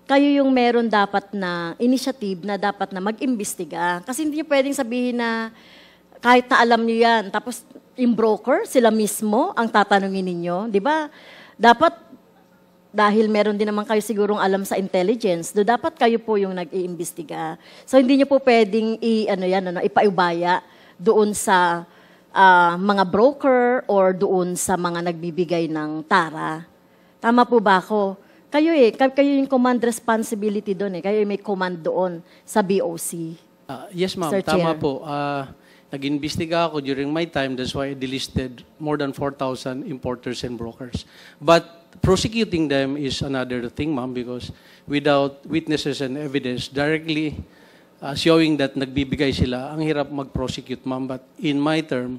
kayo yung meron dapat na initiative na dapat na mag-imbestiga. Kasi hindi nyo pwedeng sabihin na kahit na alam nyo yan, tapos yung broker, sila mismo ang tatanungin ninyo. Di ba? Dapat, dahil meron din naman kayo sigurong alam sa intelligence, dapat kayo po yung nag-iimbestiga. So hindi nyo po pwedeng ipaubaya doon sa mga broker or doon sa mga nagbibigay ng tara. Tama po ba ako? Kayo yung command responsibility doon Kayo yung may command doon sa BOC. Yes, ma'am. Tama po. Nag-imbestiga ako during my time. That's why I delisted more than 4,000 importers and brokers. But prosecuting them is another thing, ma'am, because without witnesses and evidence directly showing that nagbibigay sila, ang hirap mag-prosecute, ma'am. But in my term,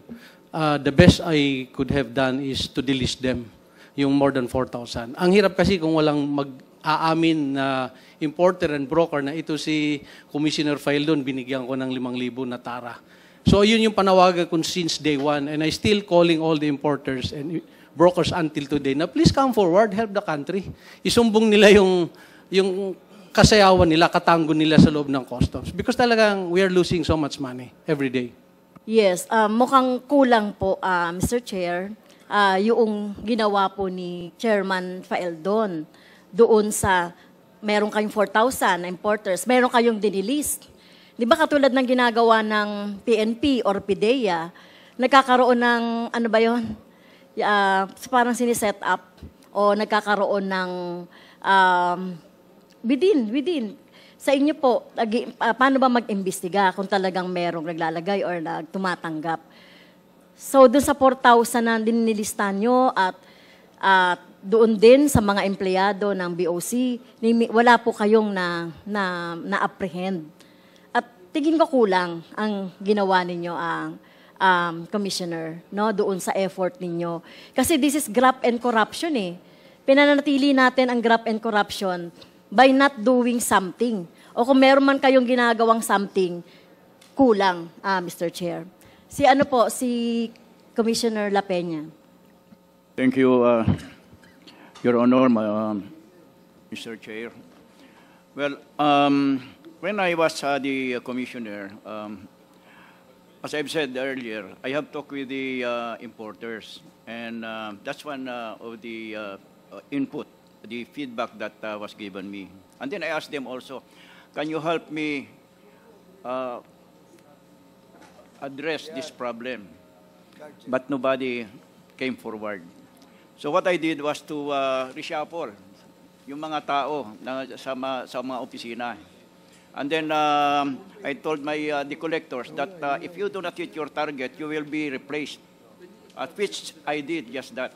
the best I could have done is to delist them, yung more than 4,000. Ang hirap kasi kung walang mag-aamin na importer and broker na ito si Commissioner Faildon, binigyan ko ng 5,000 na tara. So yun yung panawagan ko since day one, and I still calling all the importers and brokers until today na please come forward, help the country. Isumbong nila yung kasayawan nila, katango nila sa loob ng customs. Because talagang we are losing so much money every day. Yes, mukhang kulang po, Mr. Chair, yung ginawa po ni Chairman Faeldon doon sa meron kayong 4,000 na importers, meron kayong dinilist. Di ba katulad ng ginagawa ng PNP or PIDEA, nagkakaroon ng, ano ba yun, parang siniset up o nagkakaroon ng within. Sa inyo po, paano ba mag-imbestiga kung talagang merong naglalagay or tumatanggap? So, doon sa 4,000 na dinilista nyo at doon din sa mga empleyado ng BOC, wala po kayong na-apprehend. At tingin ko kulang ang ginawa ninyo ang Commissioner, no, doon sa effort ninyo. Kasi this is graft and corruption Pinanatili natin ang graft and corruption by not doing something. O kung meron man kayong ginagawang something, kulang, Mr. Chair. Si Commissioner La Peña. Thank you, Your Honor, Mr. Chair. Well, when I was the commissioner, as I've said earlier, I have talked with the importers, and that's one of the input, the feedback that was given me. And then I asked them also, can you help me address this problem? But nobody came forward. So what I did was to reshuffle yung mga tao sa mga opisina. And then I told the collectors that if you do not hit your target, you will be replaced. At which I did just that.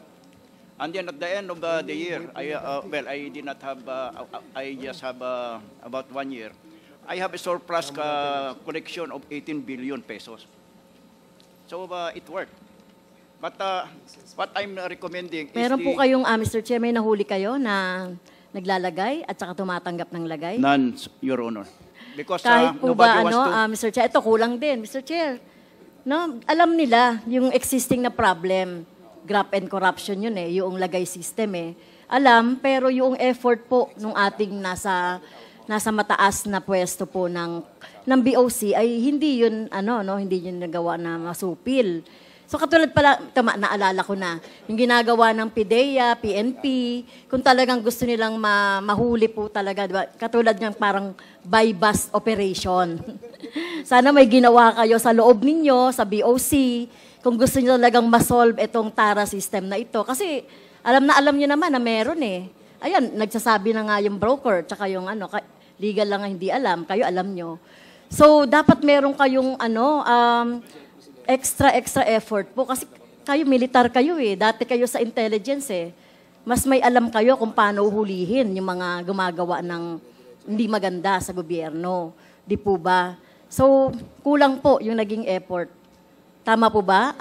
And then at the end of the year, I did not have, I just have about 1 year. I have a surplus collection of 18 billion pesos. So it worked. But what I'm recommending is meron po kayong, Mr. Chair, may nahuli kayo na naglalagay at saka tumatanggap ng lagay? None, Your Honor. Because kahit po nobody ba, wants to... Mr. Chair, ito kulang din, Mr. Chair. No, alam nila yung existing na problem. Graft and corruption yun yung lagay system Alam, pero yung effort po nung ating nasa mataas na pwesto po ng BOC ay hindi yun hindi yun nagawa na masupil. So katulad pala, naalala ko na, yung ginagawa ng PIDEA, PNP, kung talagang gusto nilang mahuli po talaga, diba? Katulad ng parang buy-bust operation. Sana may ginawa kayo sa loob ninyo, sa BOC, kung gusto niyo talagang masolve itong TARA system na ito. Kasi alam niyo naman na meron Ayan, nagsasabi na nga yung broker, tsaka yung legal lang nga hindi alam, kayo alam nyo. So, dapat meron kayong extra effort po kasi kayo militar kayo dati kayo sa intelligence mas may alam kayo kung paano hulihin yung mga gumagawa ng hindi maganda sa gobyerno, di po ba? So kulang po yung naging effort. Tama po ba,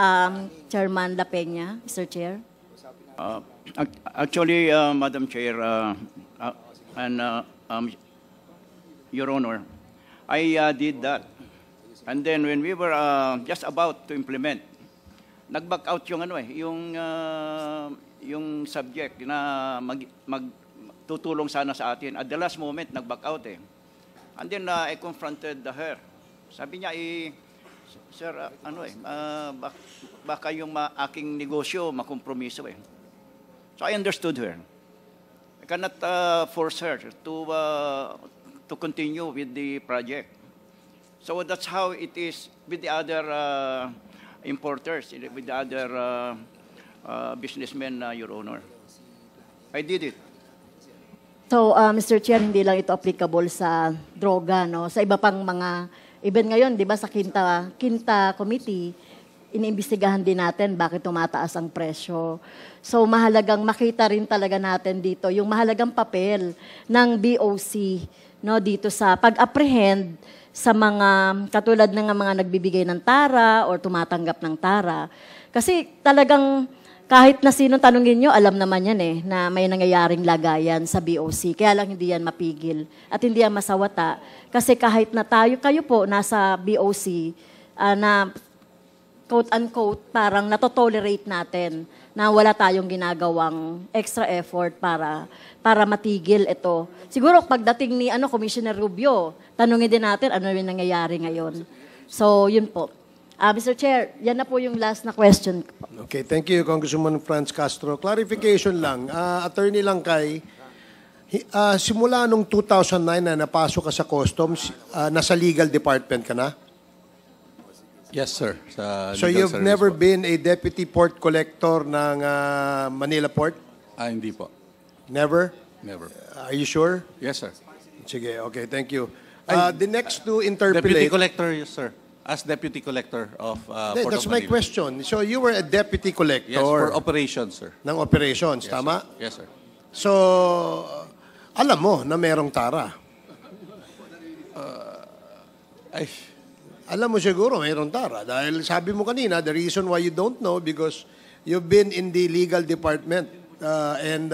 Chairman La Peña, Mr. Chair? Actually, Madam Chair and Your Honor, I did that. And then when we were just about to implement, nag-back out yung yung subject na tutulong sana sa atin. At the last moment, nag-back out eh. And then I confronted her. Sabi niya, sir, baka yung aking negosyo makompromiso eh. So I understood her. I cannot force her to continue with the project. So that's how it is with the other importers, with the other businessmen, Your Honor. I did it. So, Mr. Chair, hindi lang ito applicable sa droga, no? Sa iba pang mga, even ngayon, di ba, sa Quinta Committee, iniimbestigahan din natin bakit tumataas ang presyo. So, mahalagang makita rin talaga natin dito yung mahalagang papel ng BOC, no, dito sa pag-apprehend sa mga, katulad ng mga nagbibigay ng tara or tumatanggap ng tara. Kasi talagang, kahit na sino tanungin nyo, alam naman yan eh, na may nangyayaring lagayan sa BOC. Kaya lang hindi yan mapigil at hindi yan masawata. Kasi kahit na kayo po, nasa BOC, na quote-unquote, parang natotolerate natin na wala tayong ginagawang extra effort para matigil ito. Siguro pagdating ni Commissioner Rubio, tanungin din natin ano yung nangyayari ngayon. So, yun po. Mr. Chair, yan na po yung last na question. Okay, thank you, Congresswoman Franz Castro. Clarification lang, Attorney Langkay, simula nung 2009 na napasok ka sa Customs, nasa legal department ka na? Yes, sir. So you've never been a deputy port collector ng Manila Port? Hindi po. Never? Never. Are you sure? Yes, sir. Sige, okay, thank you. The next to interpolate... Deputy collector, yes, sir. As deputy collector of Port That's of my Manila. question. So you were a deputy collector Yes, for operations, sir. ng operations, Yes, tama? Sir. Yes, sir. So, alam mo na merong tara. Alam mo siguro mayroong tara. Dahil sabi mo kanina, the reason why you don't know because you've been in the legal department. And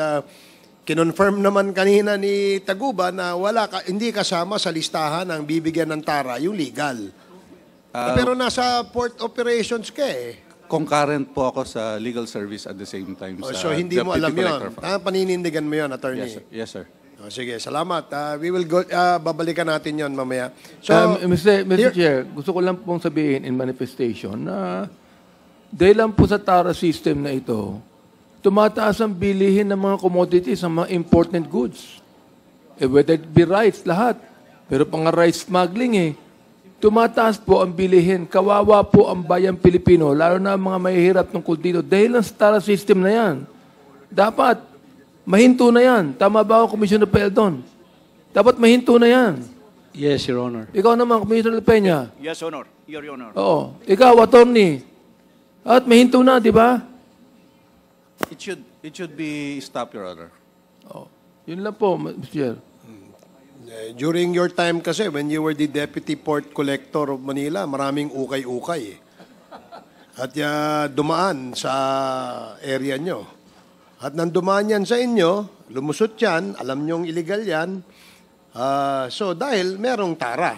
kinonfirm naman kanina ni Taguba na hindi kasama sa listahan ng bibigyan ng tara, yung legal. Pero nasa port operations ka eh. Concurrent po ako sa legal service at the same time sa So hindi mo deputy alam collector. yun. Paninindigan mo yun, attorney. Yes, sir. Yes, sir. Sige, salamat. We will go, babalikan natin yon mamaya. So, Mr. Chair, gusto ko lang pong sabihin in manifestation na dahil lang po sa tara system na ito, tumataas ang bilihin ng mga commodities, ng mga important goods. Whether it be rice, lahat. Pero pang rice smuggling tumataas po ang bilihin. Kawawa po ang bayang Pilipino, lalo na ang mga mahihirap tungkol dito. Dahil lang sa tara system na yan. Dapat, mahinto na yan. Tama ba ako, Commissioner Peldon? Dapat mahinto na yan. Yes, Your Honor. Ikaw naman, Commissioner Peña. Yes, Honor. Your Honor. Oo. Ikaw, attorney. At mahinto na, di ba? It should be stopped, Your Honor. Oh. Yun lang po, Mr. Chair. during your time kasi, when you were the Deputy Port Collector of Manila, maraming ukay-ukay. At dumaan sa area nyo. At nang dumaan yan sa inyo, lumusot yan, alam nyong illegal yan. So dahil merong tara.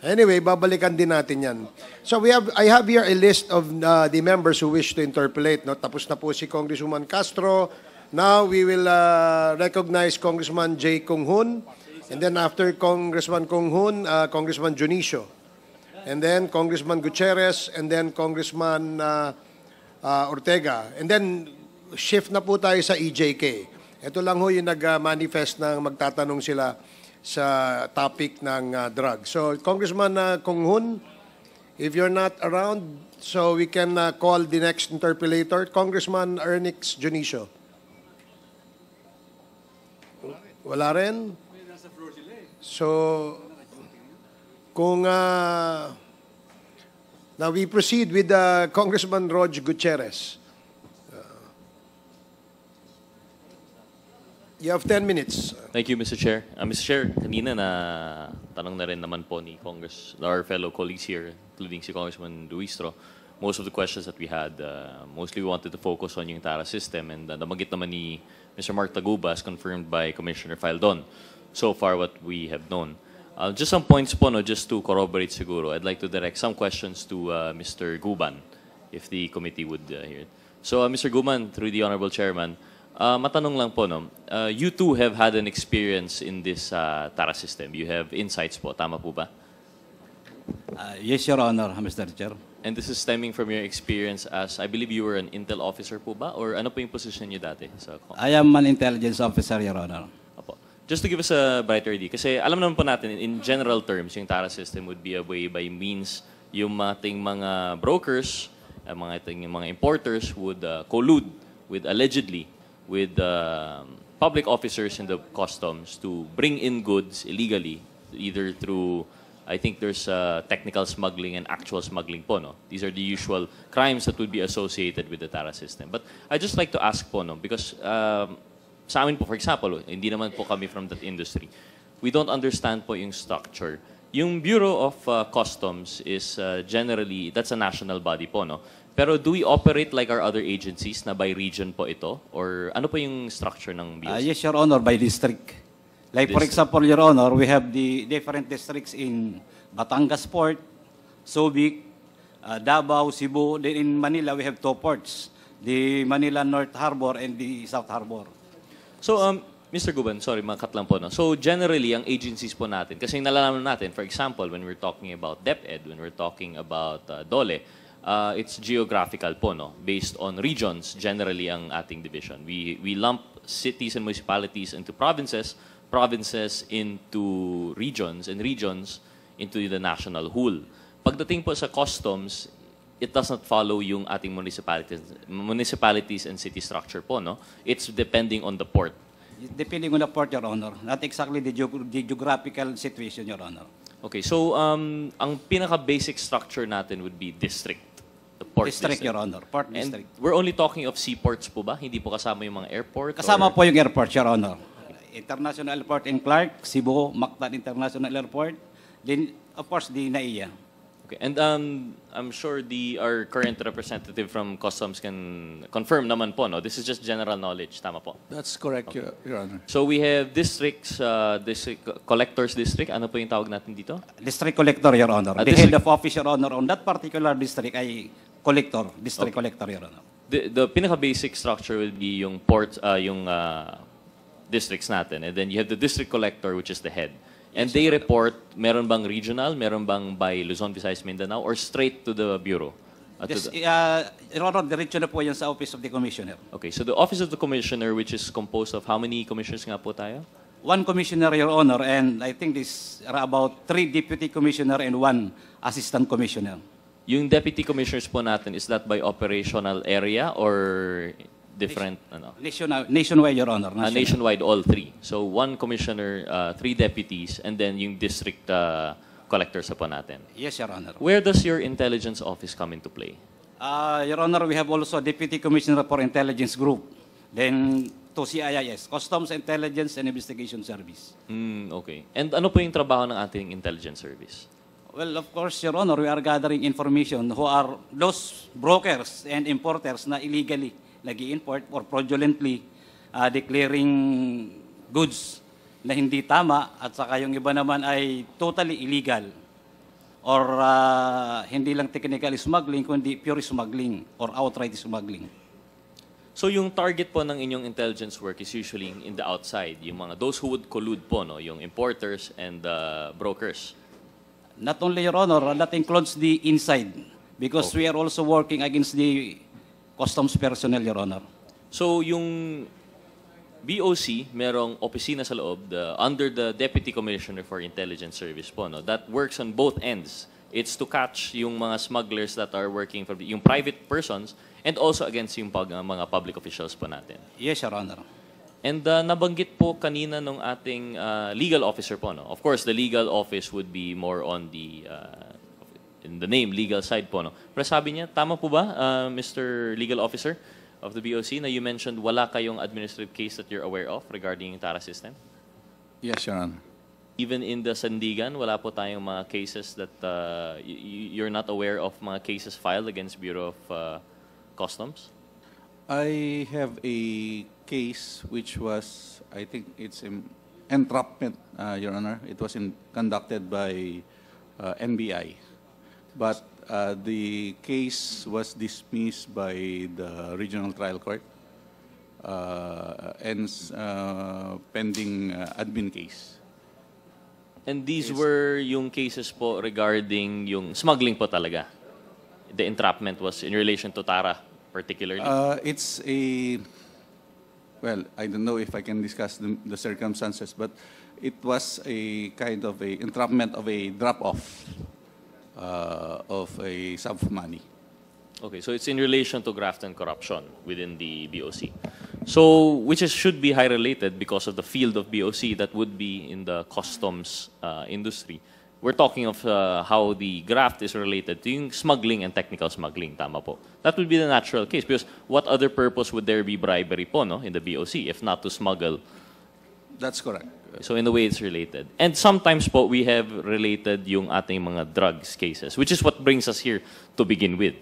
Anyway, babalikan din natin yan. So I have here a list of the members who wish to interpolate. No? Tapos na po si Congresswoman Castro. Now we will recognize Congressman J. Kung Hoon. And then after Congressman Kung Hoon, Congressman Junicio. And then Congressman Gutierrez. And then Congressman Ortega. And then shift na po tayo sa EJK. Ito lang ho yung nag-manifest na magtatanong sila sa topic ng drug. So, Congressman Kung Hoon, if you're not around, so we can call the next interpellator, Congressman Ernix Junicio. Wala rin? So, kung now we proceed with Congressman Rog Gutierrez. You have 10 minutes. Thank you, Mr. Chair. Mr. Chair, kanina na tanong na rin naman po ni our fellow colleagues here, including si Congressman Duistro, most of the questions that we had, mostly we wanted to focus on yung TARA system, and nabanggit naman ni Mr. Mark Taguba, as confirmed by Commissioner Faldon, so far what we have known. Just some points po, no, just to corroborate siguro, I'd like to direct some questions to Mr. Guban, if the committee would hear it. So, Mr. Guban, through the Honorable Chairman, Matanong lang po, no? You two have had an experience in this TARA system. You have insights po. Tama po ba? Yes, Your Honor, Mr. Chair. And this is stemming from your experience as, I believe you were an intel officer po ba? Or ano po yung position niyo dati? I am an intelligence officer, Your Honor. Opo. Just to give us a brighter idea, kasi alam naman po natin, in general terms, yung TARA system would be a way by means yung ating mga brokers, yung mga importers would collude with allegedly with public officers in the customs to bring in goods illegally, either through, I think there's technical smuggling and actual smuggling po, no? These are the usual crimes that would be associated with the TARA system. But I'd just like to ask po, no? Because sa amin po, for example, hindi naman po kami from that industry. We don't understand po yung structure. Yung Bureau of Customs is generally, that's a national body po, no? Pero do we operate like our other agencies na by region po ito? Or ano po yung structure ng BOC? Yes, Your Honor, by district. Like, for example, Your Honor, we have the different districts in Batangas Port, Subic, Davao, Cebu. Then in Manila, we have 2 ports, the Manila North Harbor and the South Harbor. So, Mr. Guban, sorry, makat lang po. No? So, generally, ang agencies po natin, kasi nalalaman natin, for example, when we're talking about DepEd, when we're talking about DOLE, it's geographical po, no? Based on regions, generally, ang ating division. We lump cities and municipalities into provinces, provinces into regions, and regions into the national whole. Pagdating po sa customs, it does not follow yung ating municipalities and city structure po, no? It's depending on the port. Depending on the port, Your Honor. Not exactly the geographical situation, Your Honor. Okay, so ang pinaka-basic structure natin would be district. The port District, Your Honor. Port And district. we're only talking of seaports po ba? Hindi po kasama yung mga airport? Kasama or- po yung airport, Your Honor. International Airport in Clark, Cebu, Mactan International Airport. Then, of course, the NAIA. Okay, and I'm sure our current representative from Customs can confirm naman po, no? This is just general knowledge, tama po? That's correct, Your Honor. So we have districts, collectors district, ano po yung tawag natin dito? District Collector, Your Honor. The District- head of office, Your Honor, on that particular district ay collector, District Collector, Your Honor. The pinaka-basic structure will be yung port, yung districts natin. And then you have the district collector, which is the head. And they report, meron bang regional, meron bang by Luzon, Visayas, Mindanao, or straight to the Bureau? Your Honor, diretso na po yan sa Office of the Commissioner. Okay, so the Office of the Commissioner, which is composed of how many commissioners nga po tayo? 1 Commissioner, Your Honor, and I think this are about 3 Deputy Commissioner and 1 Assistant Commissioner. Yung deputy commissioners po natin, is that by operational area or different, ano? Nationwide, Your Honor. Nationwide, all 3. So 1 commissioner, 3 deputies, and then yung district collectors po natin. Yes, Your Honor. Where does your intelligence office come into play? Your Honor, we have also Deputy Commissioner for Intelligence Group. Then, to CIIS, Customs Intelligence and Investigation Service. Okay. And ano po yung trabaho ng ating intelligence service? Well, of course, Your Honor, we are gathering information who are those brokers and importers na illegally nag-i-import or fraudulently declaring goods na hindi tama at saka yung iba naman ay totally illegal or hindi lang technical smuggling kundi pure smuggling or outright smuggling. So yung target po ng inyong intelligence work is usually in the outside, yung mga those who would collude po, no, yung importers and brokers. Not only, Your Honor, that includes the inside because we are also working against the customs personnel, Your Honor. So yung BOC, merong opisina sa loob under the Deputy Commissioner for Intelligence Service po, no, that works on both ends. It's to catch yung mga smugglers that are working for yung private persons and also against yung mga public officials po natin. Yes, Your Honor. And nabanggit po kanina nung ating legal officer po, no? Of course, the legal office would be more on the, in the name, legal side po, no? Pero sabi niya, tama po ba, Mr. Legal Officer of the BOC, na you mentioned wala kayong administrative case that you're aware of regarding yung TARA system? Yes, Your Honor. Even in the Sandigan, wala po tayong mga cases that you're not aware of mga cases filed against Bureau of Customs? I have a case which was, I think it's entrapment, Your Honor. It was conducted by NBI. But the case was dismissed by the Regional Trial Court. pending admin case. And these were yung cases po regarding yung smuggling po talaga. The entrapment was in relation to Tara particularly. It's a, well, I don't know if I can discuss the circumstances, but it was a kind of a entrapment of a drop-off of a sum of money. Okay, so it's in relation to graft and corruption within the BOC. So, which should be high related because of the field of BOC that would be in the customs industry. We're talking of how the graft is related to yung smuggling and technical smuggling, tama po. That would be the natural case because what other purpose would there be bribery po, no, in the BOC if not to smuggle? That's correct. So in a way, it's related. And sometimes po, we have related yung ating mga drugs cases, which is what brings us here to begin with.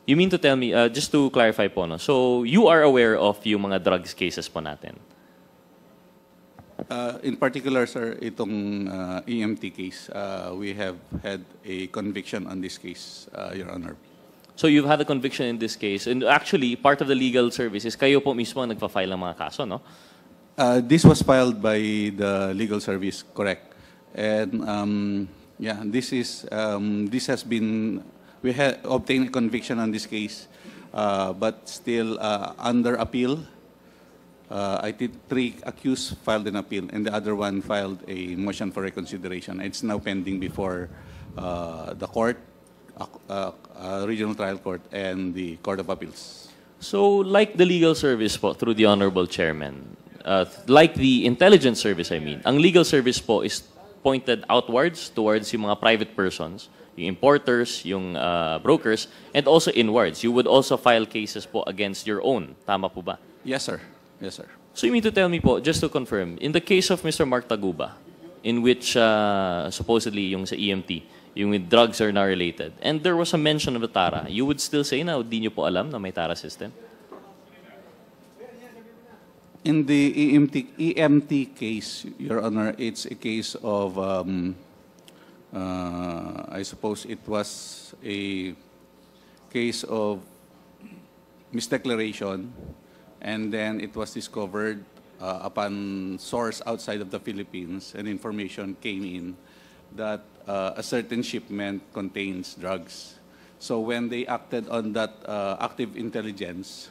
You mean to tell me, just to clarify po, no? So you are aware of yung mga drugs cases po natin? In particular, sir, itong EMT case, we have had a conviction on this case, Your Honor. So you've had a conviction in this case. And actually, part of the legal service is kayo po mismo ang nagpa-file ng mga kaso, no? This was filed by the legal service, correct. And yeah, this has been, we had obtained a conviction on this case, but still under appeal. I did 3 accused filed an appeal, and the other one filed a motion for reconsideration. It's now pending before the court, regional trial court, and the Court of Appeals. So like the legal service po, through the Honorable Chairman, like the intelligence service, I mean, ang legal service po is pointed outwards towards yung mga private persons, yung importers, yung brokers, and also inwards. You would also file cases po against your own. Tama po ba? Yes, sir. Yes, sir. So you mean to tell me po, just to confirm, in the case of Mr. Mark Taguba, in which supposedly yung sa EMT, yung with drugs are now related, and there was a mention of the TARA, you would still say na di nyo po alam na may TARA system? In the EMT case, Your Honor, it's a case of, I suppose it was a case of misdeclaration, and then it was discovered upon source outside of the Philippines, and information came in that a certain shipment contains drugs. So when they acted on that active intelligence,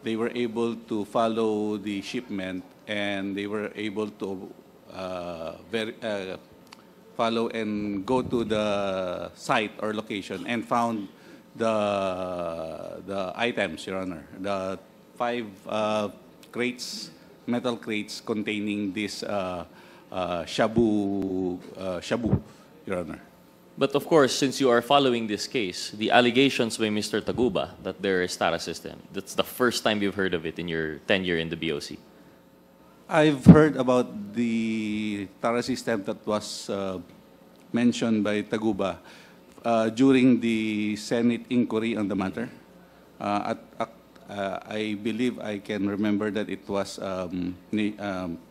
they were able to follow the shipment, and they were able to follow and go to the site or location and found the items, Your Honor. The 5 crates, metal crates containing this shabu, Your Honor. But of course, since you are following this case, the allegations by Mr. Taguba that there is TARA system, that's the first time you've heard of it in your tenure in the BOC. I've heard about the TARA system that was mentioned by Taguba during the Senate inquiry on the matter. I believe I can remember that it was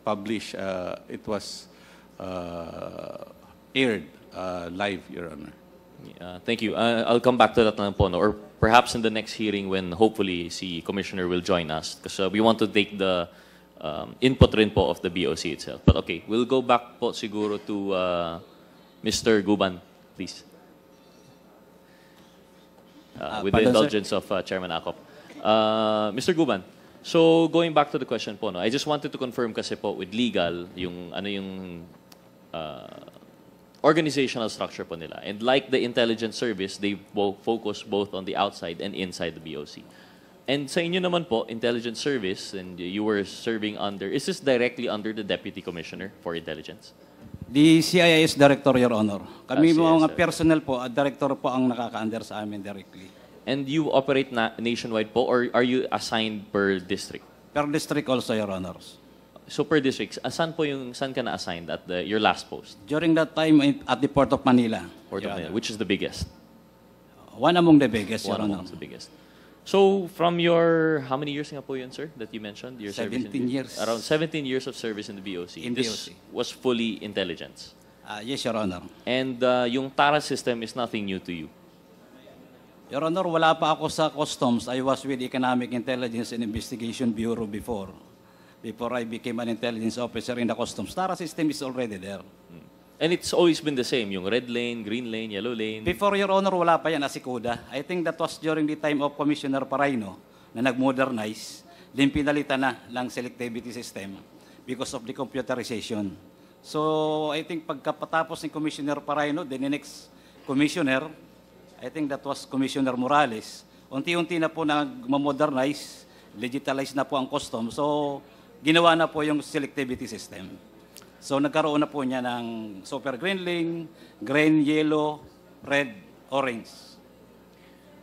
published, it was aired live, Your Honor. Thank you. I'll come back to that na po, no? Or perhaps in the next hearing when hopefully si Commissioner will join us because we want to take the input rin po of the BOC itself. But okay, we'll go back po siguro to Mr. Guban, please. With the indulgence of Chairman Acop. Mr. Guban, so going back to the question po, no, I just wanted to confirm kasi po with legal, yung ano yung organizational structure po nila. And like the intelligence service, they focus both on the outside and inside the BOC. And sa inyo naman po, intelligence service, and you were serving under, is this directly under the Deputy Commissioner for Intelligence? The CIS Director, Your Honor. Kami CIS, mga personnel po, Director po ang nakaka-under sa amin directly. And you operate nationwide po, or are you assigned per district? Per district also, Your Honors. So per district, saan ka na-assigned at your last post? During that time at the Port of Manila. Port of Manila, which is the biggest? One among the biggest, Your One Honor. amongst the biggest. So from your, how many years nga po yun, sir, that you mentioned? Your 17 service years. Around 17 years of service in the BOC. In This BOC. was fully intelligence. Yes, Your Honor. And yung TARA system is nothing new to you. Your Honor, wala pa ako sa Customs. I was with Economic Intelligence and Investigation Bureau before I became an intelligence officer in the Customs. TARA system is already there. And it's always been the same, yung red lane, green lane, yellow lane. Before, Your Honor, wala pa yan, asikuda. I think that was during the time of Commissioner Paraino na nag-modernize, din pinalitan na lang selectivity system because of the computerization. So, I think pagkapatapos ni Commissioner Paraino, then the next commissioner, I think that was Commissioner Morales, unti-unti na po nag-modernize, digitalize na po ang custom. So, ginawa na po yung selectivity system. So, nagkaroon na po niya ng super green lane, green, yellow, red, orange.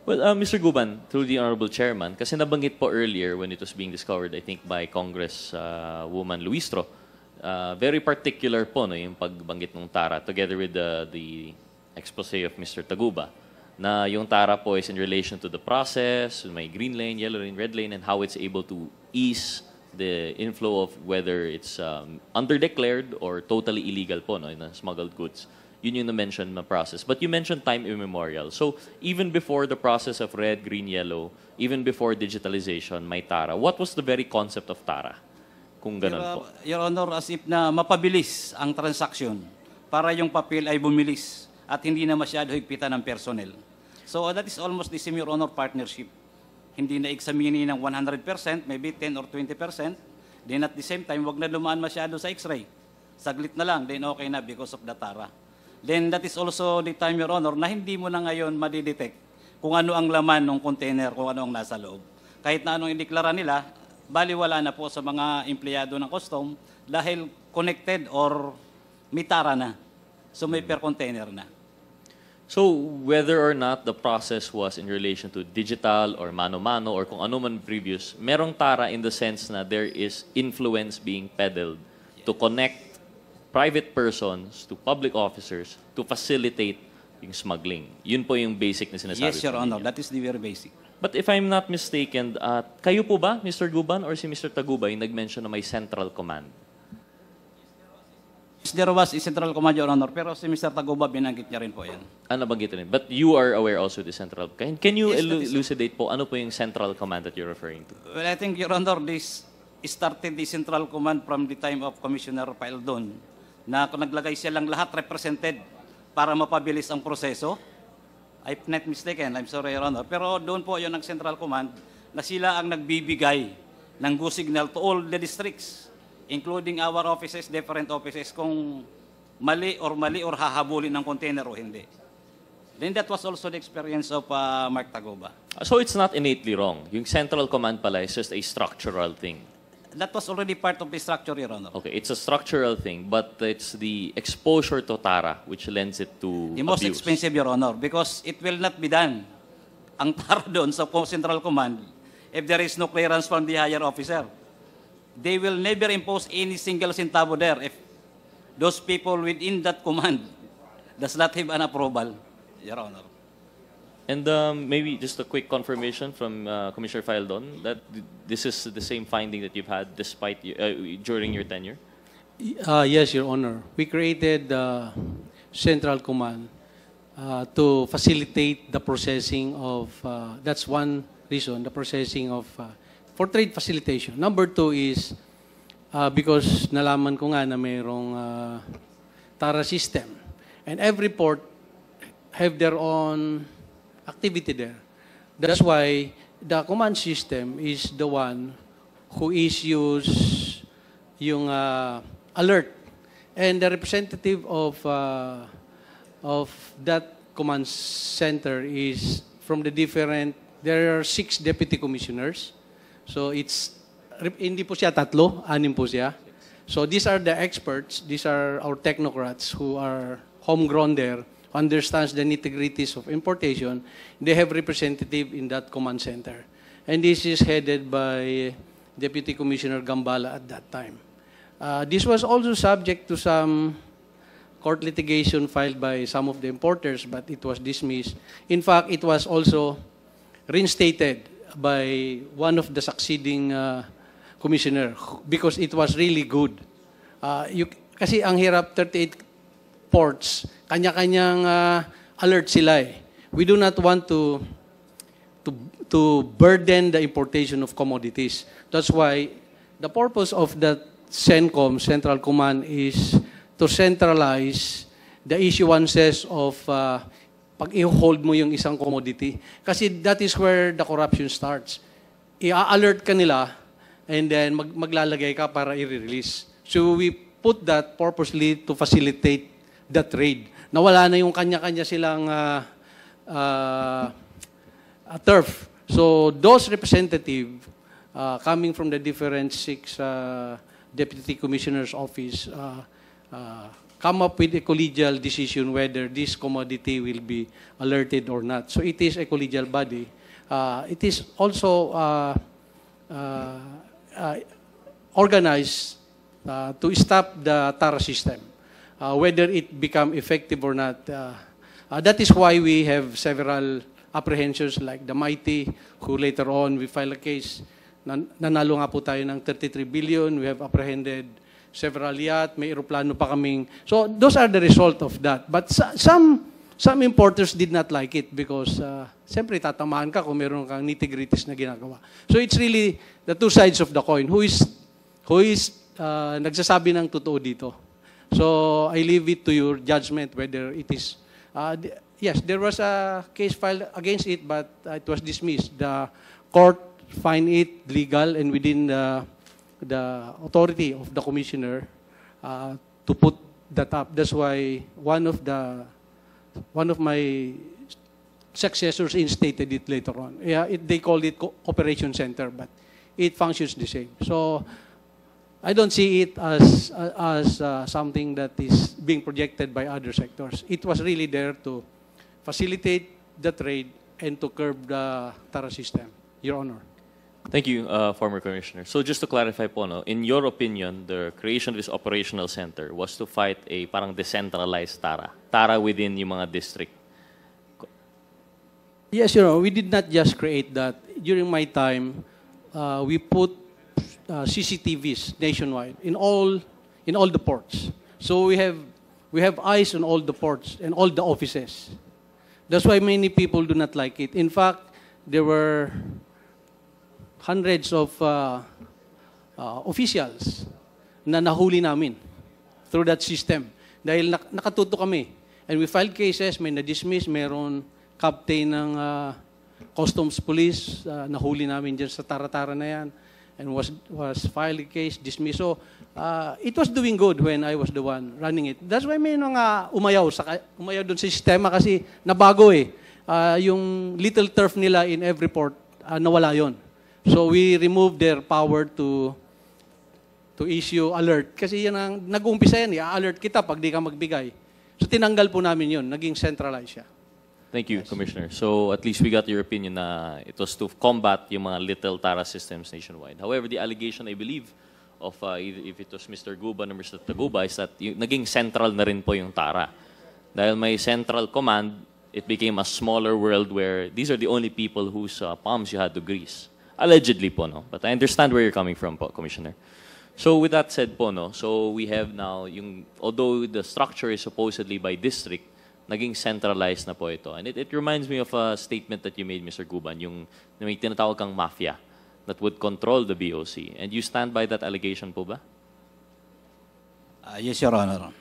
Well, Mr. Guban, through the Honorable Chairman, kasi nabanggit po earlier when it was being discovered, I think, by Congresswoman Luistro, very particular po no, yung pagbanggit ng TARA together with the expose of Mr. Taguba, na yung TARA po is in relation to the process, may green lane, yellow lane, red lane, and how it's able to ease the inflow of whether it's underdeclared or totally illegal po, no, na smuggled goods. Yun yung na-mention na process. But you mentioned time immemorial. So even before the process of red, green, yellow, even before digitalization, may TARA. What was the very concept of TARA? Kung ganun po. Your Honor, as if na mapabilis ang transaction para yung papel ay bumilis at hindi na masyado higpitan ng personnel. So that is almost the same, Your Honor, partnership. Hindi na examinin ng 100%, maybe 10 or 20%. Then at the same time, wag na lumaan masyado sa X-ray. Saglit na lang, then okay na because of the TARA. Then that is also the time, Your Honor, na hindi mo na ngayon madidetect kung ano ang laman ng container, kung ano ang nasa loob. Kahit na anong ideklara nila, baliwala na po sa mga empleyado ng custom dahil connected or may TARA na. So may per container na. So whether or not the process was in relation to digital or mano-mano or kung ano man previous, merong TARA in the sense na there is influence being peddled to connect private persons to public officers to facilitate yung smuggling. Yun po yung basic na sinasabi. Yes, Your Honor, that is the very basic. But if I'm not mistaken, kayo po ba, Mr. Guban, or si Mr. Taguba, yung nag-mention na may central command? There was a central command, Your Honor, pero si Mr. Taguba, binanggit niya rin po yan. Nabanggit rin. But you are aware also of the central. Can you Yes, that is- elucidate po, ano po yung central command that you're referring to? Well, I think, Your Honor, this started the central command from the time of Commissioner Paildon na kung naglagay silang lahat represented para mapabilis ang proseso. I'm not mistaken, I'm sorry, Your Honor. Pero doon po yun ang central command na sila ang nagbibigay ng go signal to all the districts, including our offices, different offices, kung mali or hahabulin ng container o hindi. Then that was also the experience of Mark Taguba. So it's not innately wrong. Yung central command pala is just a structural thing. That was already part of the structure, Your Honor. Okay, it's a structural thing, but it's the exposure to TARA which lends it to The most abuse. expensive, Your Honor, because it will not be done. Ang TARA doon sa Central Command, if there is no clearance from the higher officer, they will never impose any single centavo there if those people within that command does not have an approval, Your Honor. And maybe just a quick confirmation from Commissioner Faildon that this is the same finding that you've had despite during your tenure? Yes, Your Honor. We created the Central Command to facilitate the processing of, that's one reason, the processing of, for trade facilitation. Number two is, because nalaman ko nga na mayroong TARA system. And every port have their own activity there. That's why the command system is the one who issues yung alert. And the representative of that command center is from the different, there are 6 deputy commissioners. So it's, hindi po siya 3, 6 po siya. So these are the experts, these are our technocrats who are homegrown there, understands the nitty-gritties of importation. They have representative in that command center. And this is headed by Deputy Commissioner Gambala at that time. This was also subject to some court litigation filed by some of the importers, but it was dismissed. In fact, it was also reinstated by one of the succeeding commissioner because it was really good. Kasi ang hirap, 38 ports, kanya-kanyang alert sila eh. We do not want to to burden the importation of commodities. That's why the purpose of that CENTCOM, Central Command, is to centralize the issuances of pag i-hold mo yung isang commodity. Kasi that is where the corruption starts. I-alert ka nila and then maglalagay ka para i-release. So we put that purposely to facilitate the trade. Nawala na yung kanya-kanya silang turf. So those representatives coming from the different 6 deputy commissioners' office come up with a collegial decision whether this commodity will be alerted or not. So it is a collegial body. It is also organized to stop the TARA system, whether it become effective or not. That is why we have several apprehensions like the Mighty, who later on we file a case. Nanalo nga po tayo ng 33 billion. We have apprehended several yacht. May aeroplano pa kaming. So those are the result of that. But some importers did not like it because siyempre tatamaan ka kung meron kang nitty-gritties na ginagawa. So it's really the two sides of the coin. Who is nagsasabi ng totoo dito? So I leave it to your judgment whether it is. Yes, there was a case filed against it, but it was dismissed. The court find it legal and within the authority of the commissioner to put that up. That's why one of my successors instated it later on. Yeah, they called it Operation Center, but it functions the same. So I don't see it as something that is being projected by other sectors. It was really there to facilitate the trade and to curb the TARA system, Your Honor. Thank you, former Commissioner. So just to clarify po, no, in your opinion, the creation of this operational center was to fight a parang decentralized TARA within yung mga district. Yes, Your Honor, we did not just create that. During my time, we put CCTVs nationwide in all the ports. So we have eyes on all the ports and all the offices. That's why many people do not like it. In fact, there were hundreds of officials na nahuli namin through that system. Dahil nakatuto kami. And we filed cases, may na-dismiss, meron captain ng customs police, nahuli namin dyan sa tara-tara na yan. And was filed a case, dismissed. So, it was doing good when I was the one running it. That's why may mga umayaw doon sa sistema kasi nabago eh. Yung little turf nila in every port, nawala yon. So we removed their power to issue alert. Kasi yan ang nag-uumpisa yan, i-alert kita pag di ka magbigay. So tinanggal po namin yun, naging centralized siya. Thank you, Commissioner. So at least we got your opinion na it was to combat yung mga little TARA systems nationwide. However, the allegation, I believe, of if it was Mr. Guban or Mr. Taguba is that naging central na rin po yung TARA. Dahil may central command, it became a smaller world where these are the only people whose palms you had to grease. Allegedly po, no? But I understand where you're coming from po, Commissioner. So with that said po, no? So we have now, although the structure is supposedly by district, naging centralized na po ito. And it reminds me of a statement that you made, Mr. Guban, yung may tinatawag kang mafia that would control the BOC. And you stand by that allegation po ba? Yes, Your Honor.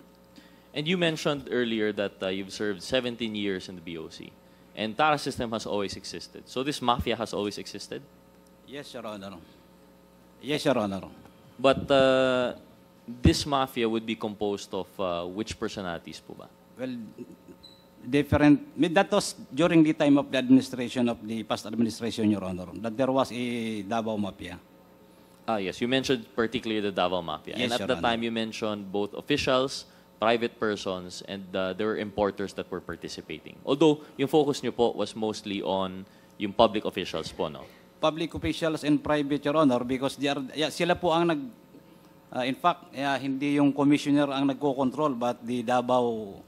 And you mentioned earlier that you've served 17 years in the BOC. And TARA system has always existed. So this mafia has always existed? Yes, Your Honor. Yes, Your Honor. But this mafia would be composed of which personalities po ba? Well, different. That was during the time of the administration of the past administration, Your Honor, that there was a Davao Mafia. Yes, you mentioned particularly the Davao Mafia. Yes, and at Your the Honor. time you mentioned both officials, private persons, and there were importers that were participating. Although yung focus nyo po was mostly on yung public officials po, no? Public officials and private, Your Honor, because they are, sila po ang in fact, hindi yung commissioner ang nagko-control, but the Davao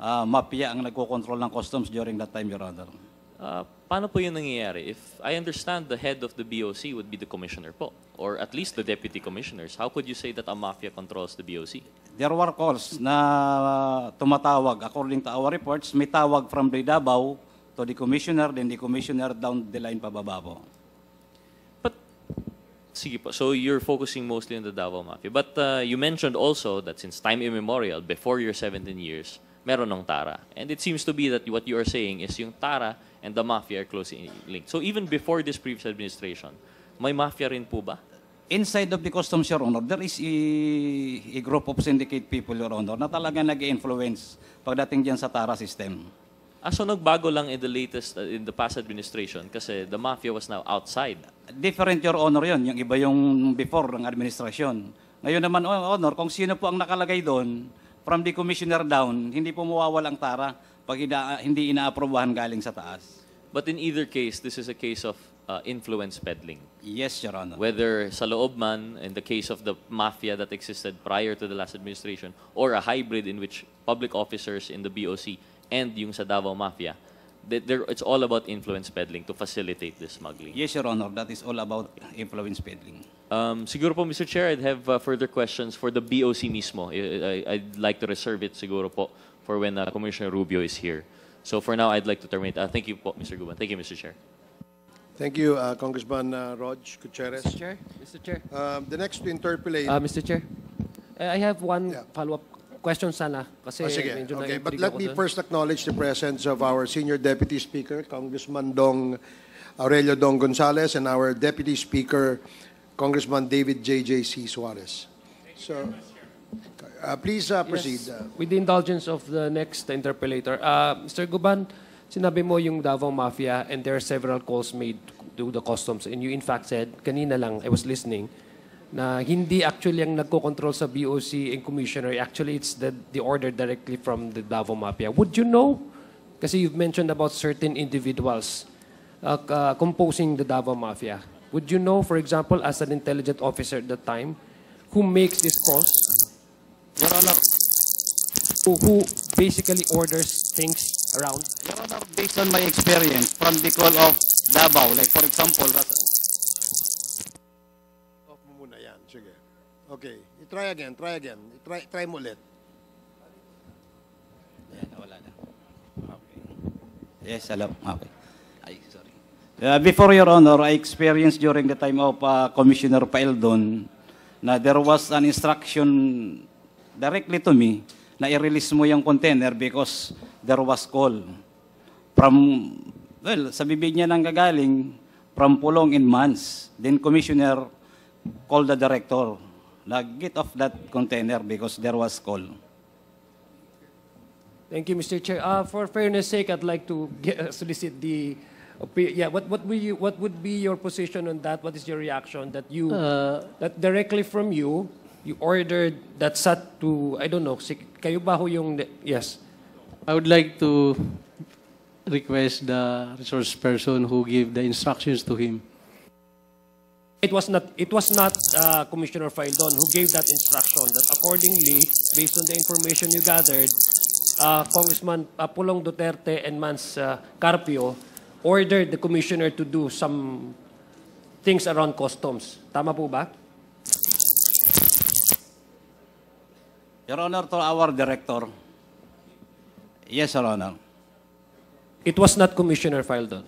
Mafia ang nagko-control ng customs during that time, Your Honor. Paano po yun nangyayari? If I understand the head of the BOC would be the commissioner po, or at least the deputy commissioners, how could you say that a mafia controls the BOC? There were calls na tumatawag, according to our reports, may tawag from the Davao to to the commissioner, then the commissioner down the line pababa po. But, sige po, so you're focusing mostly on the Davao Mafia. But you mentioned also that since time immemorial, before your 17 years, meron ng Tara. And it seems to be that what you are saying is yung Tara and the Mafia are closely linked. So even before this previous administration, may Mafia rin po ba? Inside of the customs, Your Honor, there is a group of syndicate people, Your Honor, na talaga nag-influence pagdating dyan sa Tara system. So nagbago lang in the latest, in the past administration kasi the Mafia was now outside. Different, Your Honor, yun. Yung iba yung before ng administrasyon. Ngayon naman, Your Honor, kung sino po ang nakalagay doon, from the commissioner down, hindi po mawawalang Tara pag hindi inaaprobahan galing sa taas. But in either case, this is a case of influence peddling. Yes, Your Honor. Whether sa loob man, in the case of the mafia that existed prior to the last administration, or a hybrid in which public officers in the BOC and yung sa Davao Mafia, it's all about influence peddling to facilitate the smuggling. Yes, Your Honor. That is all about influence peddling. Siguro po, Mr. Chair, I'd have further questions for the BOC mismo. I'd like to reserve it siguro po for when Commissioner Rubio is here. So for now, I'd like to terminate. Thank you po, Mr. Guban. Thank you, Mr. Chair. Thank you, Congressman Rog Gutierrez. Mr. Chair. The next to interpolate. Mr. Chair, I have one Yeah. follow-up question sana. Kasi Sige. medyo Okay, but na-intrigue let ako me dun. first acknowledge the presence of our Senior Deputy Speaker, Congressman Aurelio Dong Gonzales, and our Deputy Speaker, Congressman David J.J.C. Suarez. So, please proceed. Yes, with the indulgence of the next interpellator. Mr. Guban, sinabi mo yung Davao Mafia and there are several calls made to the customs and you in fact said, kanina lang, I was listening, na hindi actually ang nagko-control sa BOC and Commissioner. Actually, it's the order directly from the Davao Mafia. Would you know, kasi you've mentioned about certain individuals composing the Davao Mafia. Would you know, for example, as an intelligent officer at the time, who makes these calls? Your Honor, who basically orders things around? Your Honor, based on my experience from the call of Davao, like for example, Off mo muna yan. Sige. Okay. Try again. Try mo ulit. wala na. Okay. Yes, hello. Okay. Ay, sorry. Before, Your Honor, I experienced during the time of Commissioner Paeldon na there was an instruction directly to me na i-release mo yung container because there was call from, well, sa bibig niya nang gagaling, from Pulong in Mans. Then Commissioner called the director na get off that container because there was call. Thank you, Mr. Chair. For fairness sake, I'd like to solicit the what would be your position on that? What is your reaction that you that directly from you ordered that sat to, I don't know, kayo ba ho yung yes. I would like to request the resource person who gave the instructions to him. It was not Commissioner Faildon who gave that instruction that accordingly, based on the information you gathered, Congressman Pulong Duterte and Mans Carpio ordered the commissioner to do some things around customs. Tama po ba? Your Honor, to our director. Yes, Your Honor. It was not Commissioner Faildon.